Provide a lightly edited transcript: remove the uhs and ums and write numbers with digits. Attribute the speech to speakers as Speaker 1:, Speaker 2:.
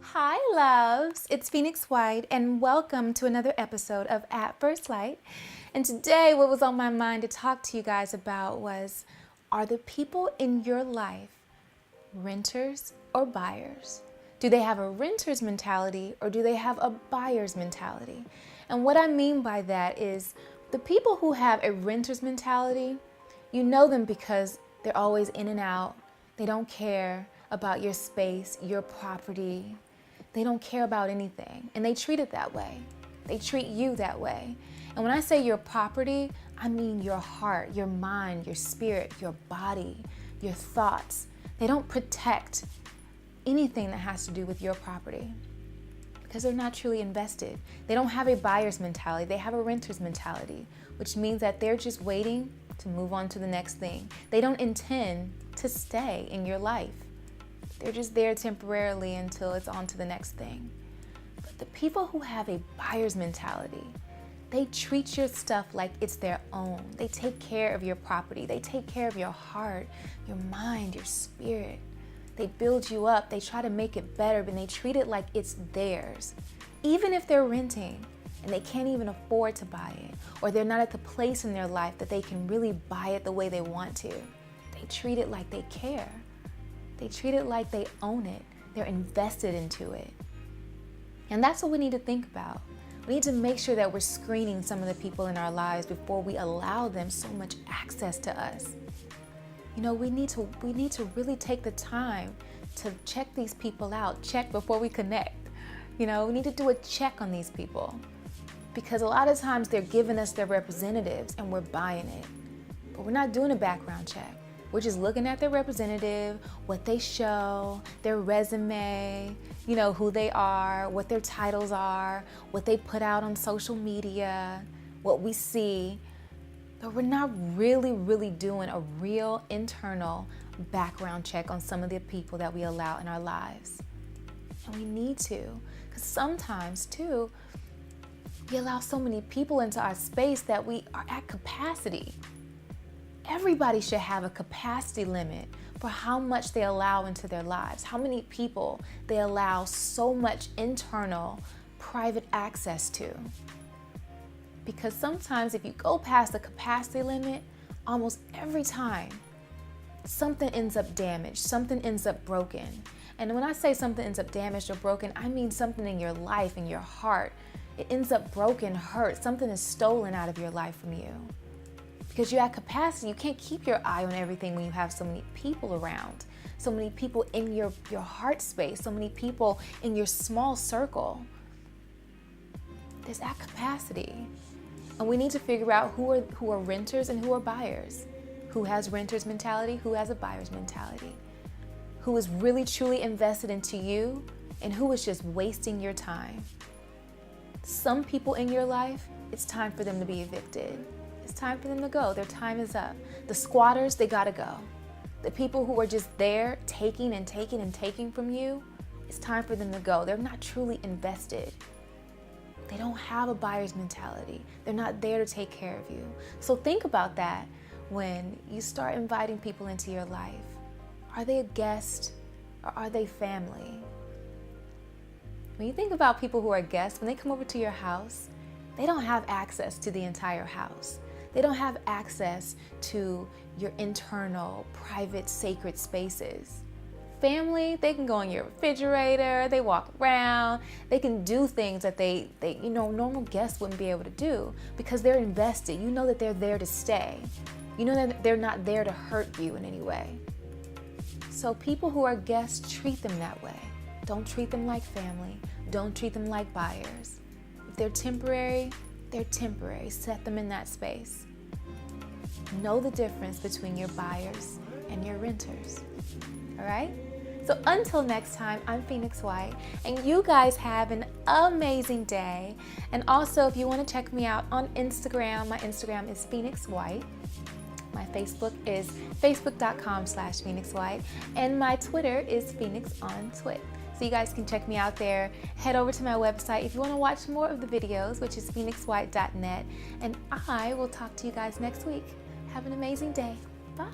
Speaker 1: Hi loves, it's Phoenix White and welcome to another episode of At First Light. And today what was on my mind to talk to you guys about was, are the people in your life renters or buyers? Do they have a renter's mentality or do they have a buyer's mentality? And what I mean by that is the people who have a renter's mentality, you know them because they're always in and out. They don't care about your space, your property. They don't care about anything, and they treat it that way. They treat you that way. And when I say your property, I mean your heart, your mind, your spirit, your body, your thoughts. They don't protect anything that has to do with your property because they're not truly invested. They don't have a buyer's mentality. They have a renter's mentality, which means that they're just waiting to move on to the next thing. They don't intend to stay in your life. They're just there temporarily until it's on to the next thing. But the people who have a buyer's mentality, they treat your stuff like it's their own. They take care of your property. They take care of your heart, your mind, your spirit. They build you up. They try to make it better, but they treat it like it's theirs. Even if they're renting and they can't even afford to buy it, or they're not at the place in their life that they can really buy it the way they want to, they treat it like they care. They treat it like they own it. They're invested into it. And that's what we need to think about. We need to make sure that we're screening some of the people in our lives before we allow them so much access to us. You know, we need to really take the time to check these people out, check before we connect. You know, we need to do a check on these people because a lot of times they're giving us their representatives and we're buying it, but we're not doing a background check. We're just looking at their representative, what they show, their resume, you know, who they are, what their titles are, what they put out on social media, what we see. But we're not really doing a real internal background check on some of the people that we allow in our lives. And we need to, because sometimes too, we allow so many people into our space that we are at capacity. Everybody should have a capacity limit for how much they allow into their lives, how many people they allow so much internal, private access to. Because sometimes if you go past the capacity limit, almost every time, something ends up damaged, something ends up broken. And when I say something ends up damaged or broken, I mean something in your life, in your heart. It ends up broken, hurt, something is stolen out of your life from you. Because you're at capacity, you can't keep your eye on everything when you have so many people around, so many people in your heart space, so many people in your small circle. There's at capacity. And we need to figure out who are renters and who are buyers. Who has renter's mentality, who has a buyer's mentality. Who is really truly invested into you and who is just wasting your time. Some people in your life, it's time for them to be evicted. It's time for them to go. Their time is up. The squatters, they gotta go. The people who are just there taking and taking and taking from you, it's time for them to go. They're not truly invested. They don't have a buyer's mentality. They're not there to take care of you. So think about that when you start inviting people into your life. Are they a guest or are they family? When you think about people who are guests, when they come over to your house, they don't have access to the entire house. They don't have access to your internal, private, sacred spaces. Family, they can go in your refrigerator, they walk around, they can do things that they normal guests wouldn't be able to do because they're invested. You know that they're there to stay. You know that they're not there to hurt you in any way. So people who are guests, treat them that way. Don't treat them like family. Don't treat them like buyers. If they're temporary, they're temporary. Set them in that space. Know the difference between your buyers and your renters. All right? So until next time, I'm Phoenix White, and you guys have an amazing day. And also, if you want to check me out on Instagram, my Instagram is Phoenix White. My Facebook is facebook.com/Phoenix White, and my Twitter is Phoenix on Twit. So you guys can check me out there. Head over to my website if you want to watch more of the videos, which is phoenixwhite.net. And I will talk to you guys next week. Have an amazing day. Bye.